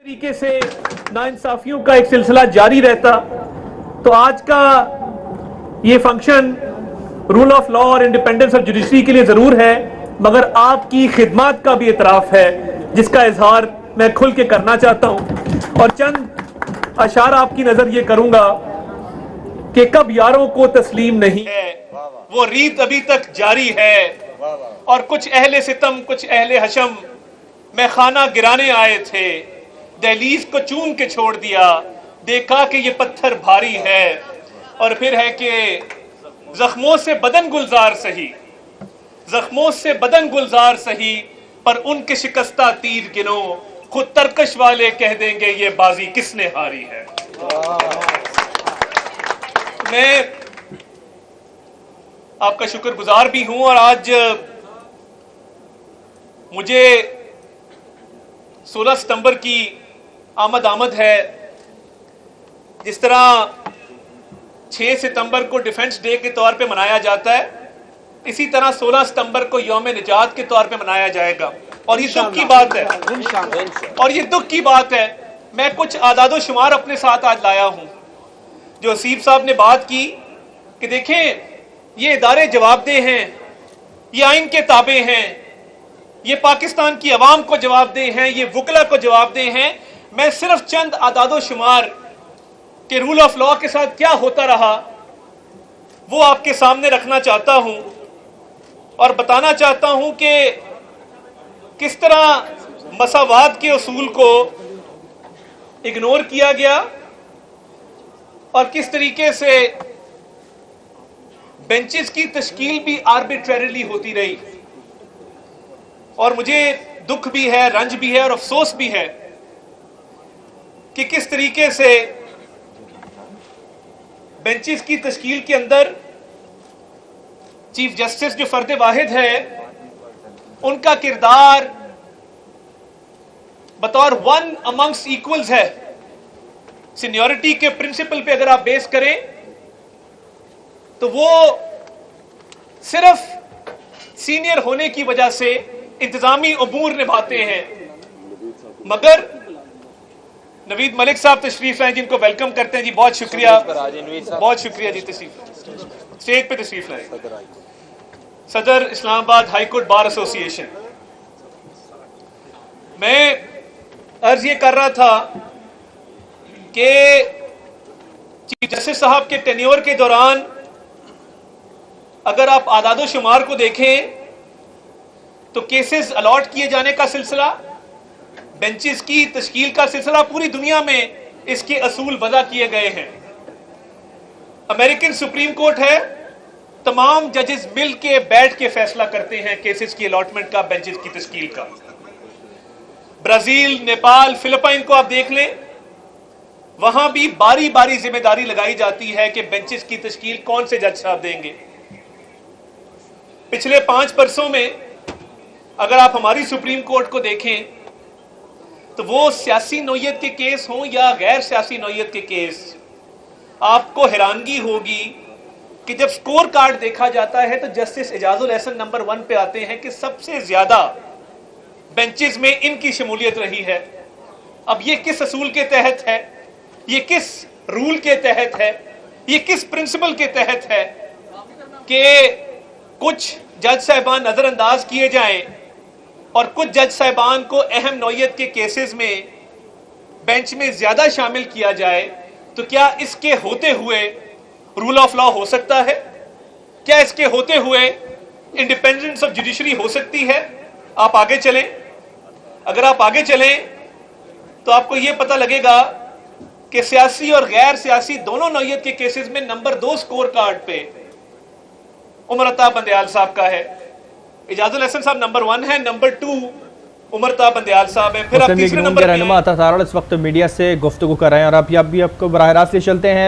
तरीके से नाइंसाफियों का एक सिलसिला जारी रहता तो आज का ये फंक्शन रूल ऑफ लॉ और इंडिपेंडेंस ऑफ जुडिशरी के लिए जरूर है, मगर आपकी खिदमत का भी इतराफ है जिसका इजहार मैं खुल के करना चाहता हूं। और चंद अशार आपकी नजर ये करूंगा कि कब यारों को तस्लीम नहीं है, वो रीत अभी तक जारी है। और कुछ अहले सितम कुछ अहले हशम मैं खाना गिराने आए थे, दहलीज को चूम के छोड़ दिया, देखा कि ये पत्थर भारी है। और फिर है कि जख्मों से बदन गुलजार सही, जख्मों से बदन गुलजार सही, पर उनके शिकस्ता तीर गिनो, खुद तरकश वाले कह देंगे ये बाजी किसने हारी है। मैं आपका शुक्रगुजार भी हूं और आज मुझे 16 सितंबर की आमद है। जिस तरह 6 सितंबर को डिफेंस डे के तौर पे मनाया जाता है, इसी तरह 16 सितंबर को यौम निजात के तौर पे मनाया जाएगा। और ये दुख की बात है, और ये दुख की बात है। मैं कुछ आदादो शुमार अपने साथ आज लाया हूं। जो हसीब साहब ने बात की कि देखें ये इदारे जवाबदेह हैं, ये आइन के ताबे हैं, ये पाकिस्तान की अवाम को जवाबदेह हैं, ये वकला को जवाबदेह हैं। मैं सिर्फ चंद आदादो शुमार के रूल ऑफ लॉ के साथ क्या होता रहा वो आपके सामने रखना चाहता हूं और बताना चाहता हूं कि किस तरह मसावात के उसूल को इग्नोर किया गया और किस तरीके से बेंचेस की तश्कील भी आर्बिट्रेरीली होती रही। और मुझे दुख भी है, रंज भी है और अफसोस भी है कि किस तरीके से बेंचेस की तश्कील के अंदर चीफ जस्टिस जो फर्द वाहिद है उनका किरदार बतौर वन अमंग्स इक्वल्स है। सीनियरिटी के प्रिंसिपल पे अगर आप बेस करें तो वो सिर्फ सीनियर होने की वजह से इंतजामी उमूर निभाते हैं। मगर नवीद मलिक साहब तशरीफ लाए, जिनको वेलकम करते हैं जी, बहुत शुक्रिया, बहुत शुक्रिया जी। तशरीफ स्टेज पे तशरीफ लाए। सदर Islamabad high court bar association, मैं अर्ज ये कर रहा था कि चीफ जस्टिस साहब के टेन्योर के दौरान अगर आप आदादो शुमार को देखें तो केसेस अलॉट किए जाने का सिलसिला, बेंचेस की तश्कील का सिलसिला, पूरी दुनिया में इसके असूल वज़ा किए गए हैं। अमेरिकन सुप्रीम कोर्ट है, तमाम जजेस मिल के बैठ के फैसला करते हैं केसेस की अलॉटमेंट का, बेंचेस की तश्कील का। ब्राजील, नेपाल, फिलिपाइन को आप देख लें, वहां भी बारी बारी जिम्मेदारी लगाई जाती है कि बेंचेस की तश्कील कौन से जज साहब देंगे। पिछले 5 बरसों में अगर आप हमारी सुप्रीम कोर्ट को देखें तो वो सियासी नौयत के केस हों या गैर सियासी नौयत के केस, आपको हैरानगी होगी कि जब स्कोर कार्ड देखा जाता है तो जस्टिस एजाजुल एहसन नंबर 1 पे आते हैं कि सबसे ज्यादा बेंचेस में इनकी शमूलियत रही है। अब ये किस असूल के तहत है, ये किस रूल के तहत है, ये किस प्रिंसिपल के तहत है कि कुछ जज साहिबान नजरअंदाज किए जाएं और कुछ जज साहिबान को अहम नौयत के केसेस में बेंच में ज्यादा शामिल किया जाए। तो क्या इसके होते हुए रूल ऑफ लॉ हो सकता है? क्या इसके होते हुए इंडिपेंडेंस ऑफ जुडिशरी हो सकती है? आप आगे चलें, अगर आप आगे चलें तो आपको यह पता लगेगा कि सियासी और गैर सियासी दोनों नौयत के केसेस में नंबर 2 स्कोर कार्ड पे उमर अता बंदयाल साहब का है, एजाजुल एहसन साहब नंबर 1 है, नंबर 2 उमर अता बंदयाल साहब है, फिर आप तीसरे नंबर पे रहनुमा अता तारड़ इस वक्त मीडिया से गुफ्तगू कर रहे हैं और आप भी आपको बराह रास्त ले चलते हैं।